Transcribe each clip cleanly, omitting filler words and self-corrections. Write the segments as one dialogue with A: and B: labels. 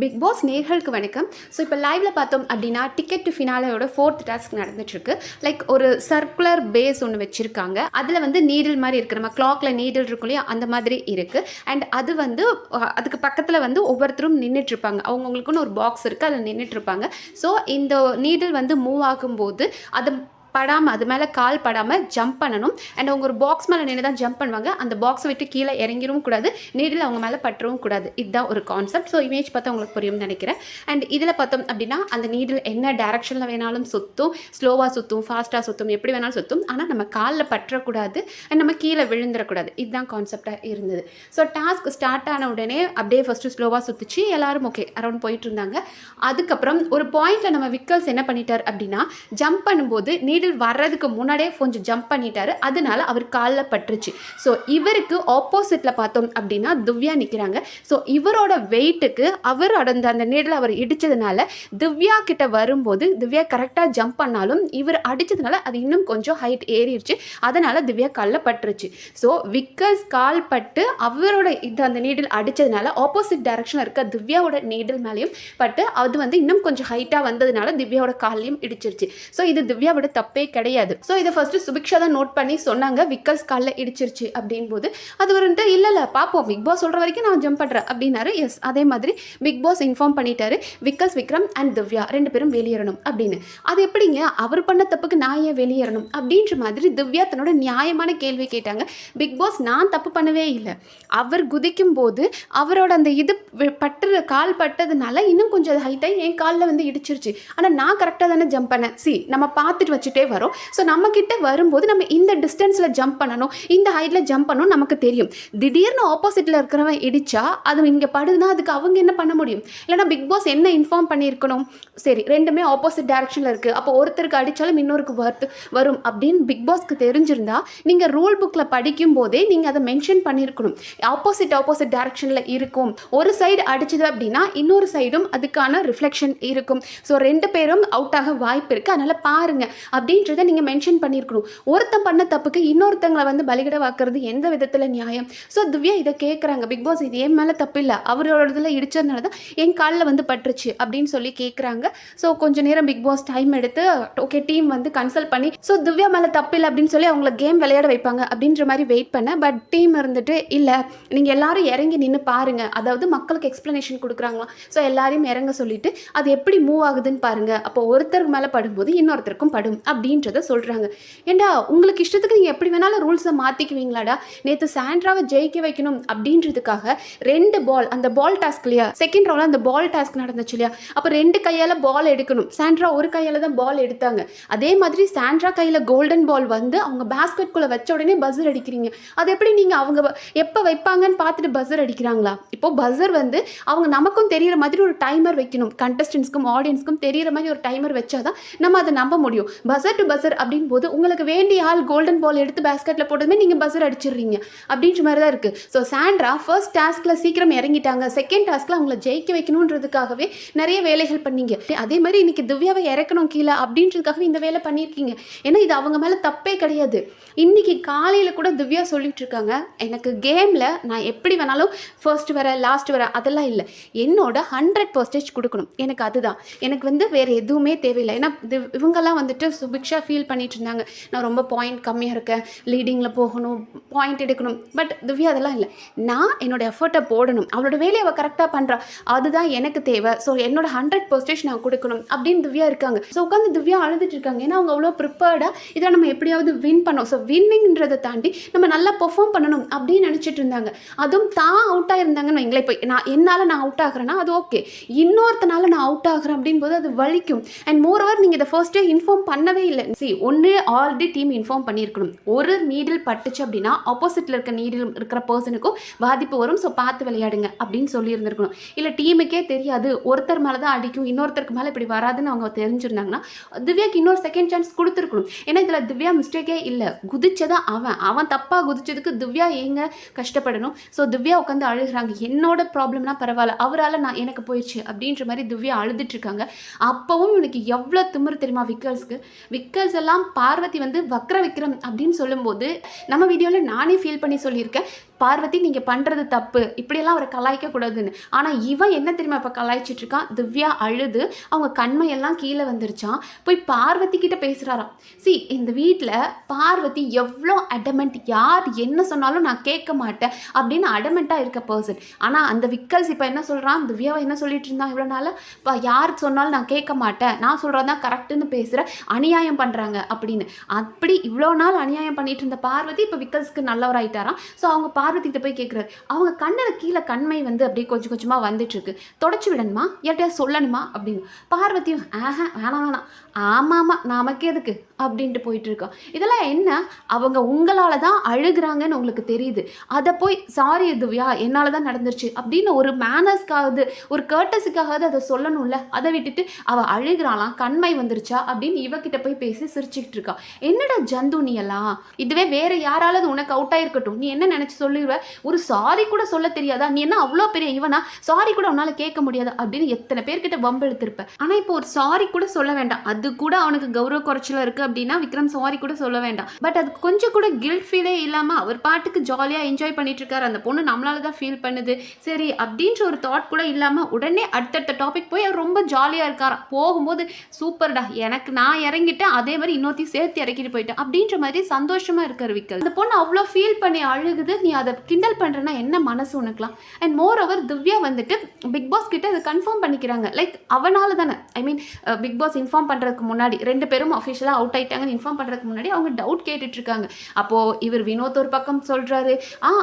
A: Big pass நேர்களுக்கு வணக்கம். So இப்போ லைவ்ல பார்த்தோம் அப்படின்னா டிக்கெட் டு ஃபினாலேயோட 4th டாஸ்க் நடந்துட்டுருக்கு. லைக் ஒரு சர்க்குலர் பேஸ் ஒன்று வச்சுருக்காங்க. அதில் வந்து நீடில் மாதிரி இருக்குது, நம்ம கிளாக்ல நீடில் இருக்கும் இல்லையா, அந்த மாதிரி இருக்குது. அண்ட் அது வந்து அதுக்கு பக்கத்தில் வந்து ஒவ்வொருத்தரும் நின்றுட்டுருப்பாங்க. அவங்கவுங்களுக்குன்னு ஒரு பாக்ஸ் இருக்குது, அதில் நின்றுட்டுருப்பாங்க. ஸோ இந்த நீடில் வந்து மூவ் ஆகும்போது அது படாமல், அது மேலே கால் படாமல் ஜம்ப் பண்ணணும். அண்ட் அவங்க ஒரு பாக்ஸ் மேலே நின்று தான் ஜம்ப் பண்ணுவாங்க. அந்த பாக்ஸை விட்டு கீழே இறங்கிடவும் கூடாது, நீடில் அவங்க மேலே பற்றவும் கூடாது. இதுதான் ஒரு கான்செப்ட். ஸோ இமேஜ் பார்த்தா உங்களுக்கு புரியும்னு நினைக்கிறேன். அண்ட் இதில் பார்த்தோம் அப்படின்னா அந்த நீடில் என்ன டேரக்ஷனில் வேணாலும் சுற்றும், ஸ்லோவாக சுற்றும், ஃபாஸ்ட்டாக சுற்றும், எப்படி வேணாலும் சுற்றும். ஆனால் நம்ம காலில் பற்றக்கூடாது, அண்ட் நம்ம கீழே விழுந்துடக்கூடாது. இதுதான் கான்செப்டாக இருந்தது. ஸோ டாஸ்க் ஸ்டார்ட் ஆன உடனே அப்படியே ஃபஸ்ட்டு ஸ்லோவாக சுற்றிச்சு, எல்லாரும் ஓகே அரௌண்ட் போயிட்டு இருந்தாங்க. அதுக்கப்புறம் ஒரு பாயிண்டில் நம்ம விக்கல்ஸ் என்ன பண்ணிட்டார் அப்படின்னா, ஜம்ப் பண்ணும்போது நீடில் வர்றதுக்கு முன்னாடியே கொஞ்சம் ஜம்ப் பண்ணிட்டாரு. அதனால அவர் காலில் பட்டுருச்சு. ஸோ இவருக்கு ஆப்போசிட்டில் பார்த்தோம் அப்படின்னா திவ்யா நிற்கிறாங்க. ஸோ இவரோட வெயிட்டுக்கு அவரோட அந்த நீடில் அவர் இடித்ததுனால திவ்யா கிட்ட வரும்போது திவ்யா கரெக்டாக ஜம்ப் பண்ணாலும் இவர் அடித்ததுனால அது இன்னும் கொஞ்சம் ஹைட் ஏறிடுச்சு. அதனால் திவ்யா காலில் பட்டுருச்சு. ஸோ விக்கல்ஸ் கால் பட்டு அவரோட அந்த நீடில் அடித்ததுனால ஆப்போசிட் டைரக்ஷனில் இருக்க திவ்யாவோட நீடில் மேலேயும் பட்டு அது வந்து இன்னும் கொஞ்சம் ஹைட்டாக வந்ததுனால திவ்யாவோட காலையும் இடிச்சிருச்சு. ஸோ இது திவ்யாவோட தப்பே கிடையாது. ஸோ இதை ஃபர்ஸ்ட் சுபிக்ஷா தான் நோட் பண்ணி சொன்னாங்க, விக்கல்ஸ் காலில் இடிச்சிருச்சு அப்படின் போது. அது வந்துட்டு இல்லை பார்ப்போம், பிக் பாஸ் சொல்கிற வரைக்கும் நான் ஜம்ப் பண்ணுறேன் அப்படின்னாரு. எஸ், அதே மாதிரி பிக் பாஸ் இன்ஃபார்ம் பண்ணிட்டாரு, விக்கல்ஸ் விக்ரம் அண்ட் திவ்யா 2 பேரும் வெளியேறணும் அப்படின்னு. அது எப்படிங்க, அவர் பண்ண தப்புக்கு நான் ஏன் வெளியேறணும் அப்படின்ற மாதிரி திவ்யா தன்னோட நியாயமான கேள்வி கேட்டாங்க. பிக் பாஸ் நான் தப்பு பண்ணவே இல்லை, அவர் குதிக்கும் போது அவரோட அந்த இது கால் பட்டதுனால இன்னும் கொஞ்சம் ஹைட்டாக என் காலில் வந்து இடிச்சிருச்சு. ஆனால் நான் கரெக்டாக தானே ஜம்ப் பண்ணேன். நம்ம பார்த்துட்டு வச்சுட்டே வரோம். ஸோ நம்ம கிட்ட வரும்போது நம்ம இந்த டிஸ்டன்ஸில் ஜம்ப் பண்ணணும், இந்த ஹைட்டில் ஜம்ப் பண்ணணும் நமக்கு தெரியும். திடீர்னு ஆப்போசிட்டில் இருக்கிறவன் இடிச்சா அது இங்கே படுதுன்னா அதுக்கு அவங்க என்ன பண்ண முடியும்? இல்லைனா பிக் பாஸ் என்ன இன்ஃபார்ம் பண்ணியிருக்கணும், சரி ரெண்டுமே ஆப்போசிட் டைரக்ஷனில் இருக்குது, அப்போ ஒருத்தருக்கு அடித்தாலும் இன்னொருக்கு வரும் அப்படின்னு பிக் பாஸ்க்கு தெரிஞ்சிருந்தா நீங்கள் ரூல் புக்கில் படிக்கும் போதே நீங்கள் அதை மென்ஷன் பண்ணியிருக்கணும். ஆப்போசிட் டைரக்ஷனில் இருக்கும், ஒரு சைடு அடிச்சது அப்படின்னா இன்னொரு சைடும் அதுக்கான ரிஃப்ளெக்ஷன் இருக்கும். ஸோ 2 பேரும் அவுட் ஆக வாய்ப்பு இருக்குது, அதனால் பாருங்க அப்படின்றத நீங்கள் மென்ஷன் பண்ணியிருக்கணும். ஒருத்தன் பண்ண தப்புக்கு இன்னொருத்தங்களை வந்து பலிகடை வாக்குறது எந்த விதத்தில் நியாயம்? ஸோ திவ்யா இதை கேட்குறாங்க, பிக் பாஸ் இது என் மேலே தப்பு இல்லை, அவரோட இதில் இடிச்சதுனால தான் என் காலில் வந்து பட்டுருச்சு அப்படின்னு சொல்லி கேட்குறாங்க. ஸோ கொஞ்சம் நேரம் பிக் பாஸ் டைம் எடுத்து ஓகே டீம் வந்து கன்சல்ட் பண்ணி ஸோ திவ்யா மேலே தப்பு இல்லை அப்படின்னு சொல்லி அவங்கள கேம் விளையாட வைப்பாங்க அப்படின்ற மாதிரி வெயிட் பண்ண. பட் டீம் இருந்துட்டு இல்லை, நீங்கள் எல்லாரும் இறங்கி நின்று பாருங்க, அதாவது மக்களுக்கு எக்ஸ்ப்ளனேஷன் கொடுக்குறாங்களாம். ஸோ எல்லாரையும் இறங்க சொல்லிட்டு அது எப்படி மூவ் ஆகுதுன்னு பாருங்க, அப்போ ஒருத்தருக்கு மேலே படும்போது இன்னொருத்தருக்கும் படும் அப்படின்றத சொல்கிறாங்க. ஏண்டா உங்களுக்கு இஷ்டத்துக்கு நீங்கள் எப்படி வேணாலும் ரூல்ஸை மாற்றிக்குவீங்களாடா? நேற்று சாண்ட்ராவை ஜெயிக்க வைக்கணும் அப்படின்றதுக்காக 2 பால், அந்த பால் டாஸ்க் இல்லையா, செகண்ட் ரவுண்டில் அந்த பால் டாஸ்க் நடந்துச்சு இல்லையா, அப்போ 2 கையால் பால் எடுக்கணும். சாண்ட்ரா ஒரு கையால் தான் பால் எடுத்தாங்க. அதே மாதிரி சாண்ட்ரா கையில் கோல்டன் பால் வந்து அவங்க பேஸ்கெட்குள்ளே வச்ச உடனே பஸர் அடிக்கிறீங்க. அது எப்படி நீங்கள் அவங்க எப்போ வைப்பாங்கன்னு பார்த்துட்டு பஸர் அடிக்கிறாங்களா? இப்போது பஸர் வந்து அவங்க நமக்கும் தெரிகிற மாதிரி ஒரு டைமர் வைக்கணும், கண்டஸ்டன்ஸ்க்கும் ஆடியன்ஸ்க்கும் தெரிகிற மாதிரி ஒரு டைமர் வச்சாதான் நம்ம அதை நம்ப முடியும். பஸர் டு பஸர் அப்படின் போது உங்களுக்கு வேண்டிய ஆள் கோல்டன் பால் எடுத்து பேஸ்கெட்டில் போட்டதுமே நீங்கள் பஸர் அடிச்சிடுறீங்க அப்படின்ற மாதிரி தான் இருக்குது. ஸோ சாண்ட்ரா ஃபர்ஸ்ட் டாஸ்கில் சீக்கிரம் இறங்கிட்டாங்க, செகண்ட் டாஸ்கில் அவங்கள ஜெயிக்க வைக்கணுன்றதுக்காகவே நிறைய வேலைகள் பண்ணீங்க. அதே மாதிரி இன்னைக்கு திவ்யாவை இறக்கணும் கீழே அப்படின்றதுக்காகவே இந்த வேலை பண்ணியிருக்கீங்க. ஏன்னா இது அவங்க மேலே தப்பே கிடையாது. இன்னைக்கு காலையில் கூட திவ்யா சொல்லிட்டு இருக்காங்க, எனக்கு கேமில் நான் எப்படி வேணாலும் ஃபர்ஸ்ட் வர லாஸ்ட் வர அதெல்லாம் இல்லை, என்னோட 100% கொடுக்கணும், எனக்கு அதுதான், எனக்கு வந்து வேறு எதுவுமே தேவையில்லை. ஏன்னா இவங்கெல்லாம் வந்துட்டு சுபிக்ஷா ஃபீல் பண்ணிட்டு இருந்தாங்க, நான் ரொம்ப பாயிண்ட் கம்மியாக இருக்கேன், லீடிங்கில் போகணும், பாயிண்ட் எடுக்கணும். பட் திவ்யா அதெல்லாம் இல்லை, நான் என்னோட எஃபர்ட்டை போடணும், அவளோட வேலையை அவள் கரெக்டாக பண்ணுறா, அதுதான் எனக்கு தேவை. ஸோ என்னோட 100% நான் கொடுக்கணும் அப்படின்னு திவ்யா இருக்காங்க. ஸோ உட்காந்து திவ்யா அழுதுட்டு இருக்காங்க. ஏன்னா அவங்க அவ்வளோ ப்ரிப்பேர்டாக இதை நம்ம எப்படியாவது வின் பண்ணோம், ஸோ வின்னிங்கிறதை தாண்டி நம்ம நல்லா பெர்ஃபார்ம் பண்ணணும் அப்படின்னு நினச்சிட்டு இருந்தாங்க. அதுவும் தான் அவுட் ஆகிருந்தாங்கன்னு வைங்களேன். இப்போ என்னால் அவுட் ஆகிறேன்னா அது ஓகே, இன்னொருத்தனால நான் அவுட் ஆகிறேன் அப்படின் போது அது வலிக்கும். அண்ட் மோரோவர் நீங்கள் இதை ஃபர்ஸ்ட்டே இன்ஃபார்ம் பண்ணவே இல்லை. ஒன்று ஆல்ரெடி டீம் இன்ஃபார்ம் பண்ணியிருக்கணும், ஒரு நீடில் பட்டுச்சு அப்படின்னா ஆப்போசிட்டில் இருக்க நீடில் இருக்கிற பர்சனுக்கும் பாதிப்பு வரும், ஸோ பார்த்து விளையாடுங்க அப்படின்னு சொல்லியிருந்திருக்கணும். இல்லை டீமுக்கே தெரியாது, ஒருத்தர் மேலே தான் அடிக்கும், இன்னொருத்தருக்கு மேலே இப்படி வராதுன்னு அவங்க தெரிஞ்சிருந்தாங்கன்னா திவ்யாக்கு இன்னொரு செகண்ட் சான்ஸ் கொடுத்துருக்கணும். ஏன்னா இதில் திவ்யா மிஸ்டேக்கே இல்லை, குதிச்சதான் அவன் தப்பாக குதிச்சதுக்கு திவ்யா ஏங்க கஷ்டப்படணும்? ஸோ திவ்யா உட்காந்து அழுகிறாங்க, என்னோட ப்ராப்ளம்னா பரவாயில்ல, அவரால் எனக்கு போயிடுச்சு அப்படின்ற மாதிரி திவ்யா அழுதுட்டு இருக்காங்க. அப்பவும் இவனுக்கு எவ்வளோ திமிரு தெரியுமா விக்கல்ஸ் எல்லாம் பார்வதி வந்து வக்ர விக்ரம் அப்படின்னு சொல்லும்போது நம்ம வீடியோவில் நானே ஃபீல் பண்ணி சொல்லியிருக்கேன், பார்வதி நீங்கள் பண்ணுறது தப்பு, இப்படியெல்லாம் அவரை கலாய்க்கக்கூடாதுன்னு. ஆனால் இவன் என்ன தெரியுமா இப்போ கலாய்ச்சிட்டு இருக்கான், திவ்யா அழுது அவங்க கண்மையெல்லாம் கீழே வந்துருச்சான், போய் பார்வதி கிட்ட பேசுகிறாராம். இந்த வீட்டில் பார்வதி எவ்வளோ அடமெண்ட், யார் என்ன சொன்னாலும் நான் கேட்க மாட்டேன் அப்படின்னு அடமெண்ட்டாக இருக்க பர்சன். ஆனால் அந்த விக்கல்ஸ் இப்போ என்ன சொல்கிறான், திவ்யாவை என்ன சொல்லிட்டு இருந்தான் இவ்வளோ நாள், இப்போ யார் சொன்னாலும் நான் கேட்க மாட்டேன், நான் சொல்கிறதான் கரெக்டுன்னு பேசுகிற, அநியாயம் பண்ணுறாங்க அப்படின்னு. அப்படி இவ்வளோ நாள் அநியாயம் பண்ணிட்டு இருந்த பார்வதி இப்போ விக்கல்ஸ்க்கு நல்லவராயிட்டாராம். ஸோ அவங்க பார்வதி கிட்ட போய் கேட்குறாரு, அவங்க கண்ணில் கீழே கண்மை வந்து அப்படியே கொஞ்சம் கொஞ்சமாக வந்துட்டு இருக்கு, தொடச்சி விடணுமா, யார்ட்டையா சொல்லணுமா அப்படின்னு. பார்வதியும் வேணாம் ஆமாம் நமக்கு எதுக்கு அப்படின்ட்டு போயிட்டு இருக்கோம். இதெல்லாம் என்ன, அவங்க உங்களால் தான் அழுகிறாங்கன்னு உங்களுக்கு தெரியுது, அதை போய் சாரி திவ்யா என்னால் தான் நடந்துருச்சு அப்படின்னு ஒரு மேனர்ஸ்க்காவது ஒரு கர்ட்டஸுக்காவது அதை சொல்லணும்ல. அதை விட்டுட்டு அவள் அழுகிறாளாம், கண்மை வந்துருச்சா அப்படின்னு இவகிட்ட போய் பேசி சிரிச்சுக்கிட்டு இருக்கா. என்னடா ஜந்து நீ எல்லாம், இதுவே வேற யாராவது உனக்கு அவுட் ஆயிருக்கட்டும், நீ என்ன நினச்சி சொல்லிடுவ, ஒரு சாரி கூட சொல்ல தெரியாதா, நீ என்ன அவ்வளோ பெரிய இவனா, சாரி கூட உன்னால் கேட்க முடியாதா அப்படின்னு எத்தனை பேர்கிட்ட வம்பு எடுத்திருப்ப. ஆனால் இப்போ ஒரு சாரி கூட சொல்ல வேண்டாம், அது கூட அவனுக்கு கௌரவ குறைச்சல இருக்குது அப்படின்னா விக்ரம் சாரி கூட சொல்ல வேண்டாம். பட் அது கொஞ்சம் கூட கில்ட் ஃபீலே இல்லாமல் அவர் பாட்டுக்கு ஜாலியாக என்ஜாய் பண்ணிட்டு இருக்காரு. அந்த பொண்ணு நம்மளால தான் ஃபீல் பண்ணுது சரி அப்படின்ற ஒரு தாட் கூட இல்லாமல் உடனே அடுத்தடுத்த டாபிக் போய் அவர் ரொம்ப ஜாலியாக இருக்கார். போகும்போது சூப்பர்டா, எனக்கு நான் இறங்கிட்டேன், அதே மாதிரி இன்னொருத்தையும் சேர்த்து இறக்கிட்டு போயிட்டேன் அப்படின்ற மாதிரி சந்தோஷமாக இருக்கார் விக்கல். அந்த பொண்ணு அவ்வளோ ஃபீல் பண்ணி அழுகுது, நீ அதை கிண்டல் பண்ணுறேன்னா என்ன மனசு உனக்குலாம். அண்ட் மோர் ஓவர் திவ்யா வந்துட்டு பிக் பாஸ் கிட்ட அதை கன்ஃபார்ம் பண்ணிக்கிறாங்க. லைக் அவனால தானே, ஐ மீன் பிக் பாஸ் இன்ஃபார்ம் பண்ணுறதுக்கு முன்னாடி 2 பேரும் அஃபிஷியலாக அவுட் ஆயிட்டாங்கன்னு இன்ஃபார்ம் பண்ணுறதுக்கு முன்னாடி அவங்க டவுட் கேட்டுட்டு இருக்காங்க. அப்போது இவர் வினோத் ஒரு பக்கம் சொல்கிறாரு,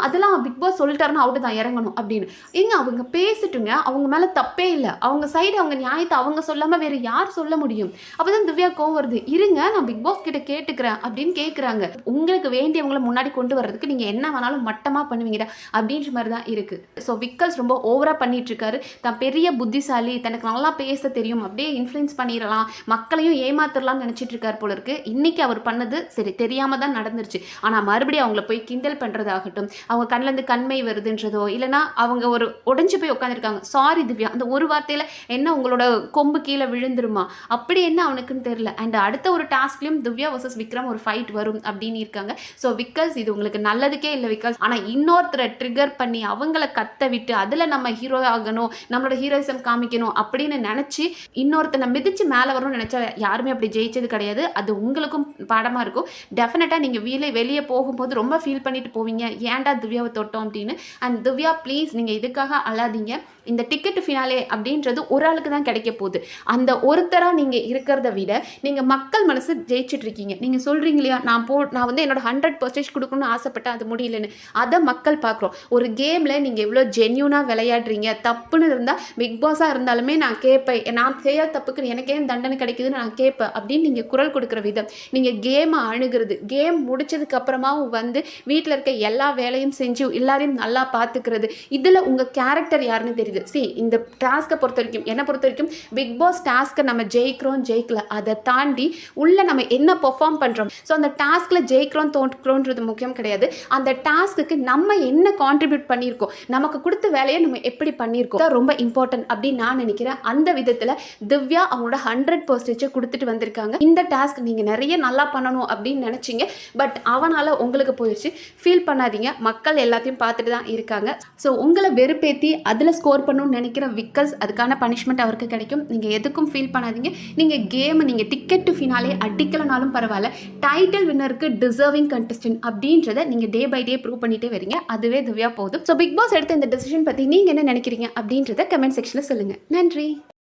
A: அதெல்லாம் பிக் பாஸ் சொல்லிட்டாருன்னா அவுட்டு தான் இறங்கணும் அப்படின்னு. ஏங்க அவங்க பேசிட்டுங்க, அவங்க மேலே தப்பே இல்லை, அவங்க சைடு அவங்க நியாயத்தை அவங்க சொல்லாமல் வேறு யார் சொல்ல முடியும். அப்போ தான் திவ்யா கோவம் வருது, இருங்க நான் பிக் பாஸ் கிட்ட கேட்டுக்கிறேன் அப்படின்னு கேட்குறாங்க. உங்களுக்கு வேண்டியவங்களை முன்னாடி கொண்டு வர்றதுக்கு நீங்கள் என்ன வேணாலும் மட்டமாக பண்ணுவீங்கடா அப்படின்ற மாதிரி தான் இருக்குது. ஸோ விக்கல்ஸ் ரொம்ப ஓவராக பண்ணிட்டு இருக்காரு, தான் பெரிய புத்திசாலி, தனக்கு நல்லா பேச தெரியும், அப்படியே இன்ஃப்ளூயன்ஸ் பண்ணிடலாம், மக்களையும் ஏமாத்திரலாம்னு நினச்சிட்டு இருக்காரு போல இருக்கு. இன்னைக்கு அவர் பண்ணது சரி தெரியாமல் தான் நடந்துருச்சு. ஆனால் மறுபடியும் அவங்கள போய் கிண்டல் பண்ணுறதாகட்டும், அவங்க கண்ணிலேருந்து கண்மை வருதுன்றதோ, இல்லைனா அவங்க ஒரு உடஞ்சி போய் உட்காந்துருக்காங்க, சாரி திவ்யா அந்த ஒரு வார்த்தையில் என்ன உங்களோட கொம்பு கீழே விழுந்துருமா, அப்படி என்ன அவனுக்குன்னு தெரியல. அண்ட் அடுத்த ஒரு டாஸ்க்லையும் திவ்யா வர்சஸ் விக்ரம் ஒரு ஃபைட் வரும் அப்படின்னு இருக்காங்க. ஸோ விக்கல்ஸ் இது உங்களுக்கு நல்லதுக்கே இல்லை விக்கல்ஸ். ஆனால் இன்னொருத்தரை ட்ரிகர் பண்ணி அவங்கள கத்த விட்டு அதில் நம்ம ஹீரோ ஆகணும், நம்மளோட ஹீரோயிசம் காமிக்கணும் அப்படின்னு நினச்சி இன்னொருத்தனை மிதித்து மேலே வரணும்னு நினச்சா யாருமே அப்படி ஜெயிச்சது கிடையாது. அது உங்களுக்கும் பாடமாக இருக்கும். டெஃபினட்டாக நீங்கள் வெளியே போகும்போது ரொம்ப ஃபீல் பண்ணிட்டு போவீங்க, ஏன்டா திவ்யாவை தொட்டோம் அப்படின்னு. அண்ட் திவ்யா ப்ளீஸ் நீங்கள் இதுக்காக அழாதீங்க. இந்த டிக்கெட் ஃபினாலே அப்படின்றது ஒரு ஆளுக்கு தான் கிடைக்க போகுது. அந்த ஒருத்தராக நீங்கள் இருக்கிறத விட நீங்கள் மக்கள் மனசு ஜெயிச்சுட்டு இருக்கீங்க. நீங்கள் சொல்கிறீங்க இல்லையா, நான் வந்து என்னோட 100% கொடுக்கணும்னு ஆசைப்பட்டேன், அது முடியலன்னு. அதை மக்கள் பார்க்குறோம். ஒரு கேமில் நீங்கள் எவ்வளோ ஜென்யூனாக விளையாடுறீங்க, தப்புன்னு இருந்தால் பிக் பாஸாக இருந்தாலுமே நான் கேட்பேன், நான் செய்யாத தப்புக்கு எனக்கு ஏன் தண்டனை கிடைக்குதுன்னு நான் கேட்பேன் அப்படின்னு நீங்கள் குரல் கொடுக்குற விதம், நீங்கள் கேமை அணுகிறது, கேம் முடிச்சதுக்கு அப்புறமாவும் வந்து வீட்டில் இருக்க எல்லா வேலையும் செஞ்சு எல்லாரையும் நல்லா பார்த்துக்கிறது, இதில் உங்கள் கேரக்டர் யாருன்னு தெரியுது. இந்த டாஸ்க்கை பொறுத்த வரைக்கும், என்னை பொறுத்த வரைக்கும் பிக் பாஸ் டாஸ்க்கை நம்ம ஜெயிக்கல, அதை தாண்டி உள்ள நம்ம என்ன பெர்ஃபார்ம் பண்ணுறோம். ஸோ அந்த டாஸ்கில் ஜெயிக்கிறோம் தோற்றுறோன்றது முக்கியம் கிடையாது. அந்த டாஸ்க்கு நம்ம என்ன கான்ட்ரிபியூட் பண்ணியிருக்கோம், நமக்கு கொடுத்த வேலையை நம்ம எப்படி பண்ணியிருக்கோம், ரொம்ப இம்பார்ட்டன்ட் அப்படின்னு நான் நினைக்கிறேன். அந்த விதத்தில் திவ்யா அவங்களோட 100% கொடுத்துட்டு வந்திருக்காங்க. இந்த டாஸ்க் நீங்கள் நிறைய நல்லா பண்ணணும் அப்படின்னு நினச்சிங்க, பட் அவனால் உங்களுக்கு போயிடுச்சு. ஃபீல் பண்ணாதீங்க, மக்கள் எல்லாத்தையும் பார்த்துட்டு தான் இருக்காங்க. ஸோ உங்களை வெறுப்பேற்றி அதில் ஸ்கோர் பண்ணணும்னு நினைக்கிற விக்கல்ஸ், அதுக்கான பனிஷ்மெண்ட் அவருக்கு கிடைக்கும். நீங்கள் எதுக்கும் ஃபீல் பண்ணாதீங்க. நீங்கள் கேம் நீங்கள் டிக்கெட் டு ஃபினாலே அடிக்கலனாலும் பரவாயில்ல, டைட்டில் வின்னருக்கு டிசர்விங் கண்டஸ்டன்ட் அப்படின்றத நீங்கள் டே பை டே ப்ரூவ் பண்ணிட்டே வரீங்க. அதுவே திவ்யா போதும். ஸோ பிக் பாஸ் எடுத்த இந்த டெசிஷன் பற்றி நீங்கள் என்ன நினைக்கிறீங்க அப்படின்றத கமெண்ட் செக்ஷனில் சொல்லுங்கள். நன்றி.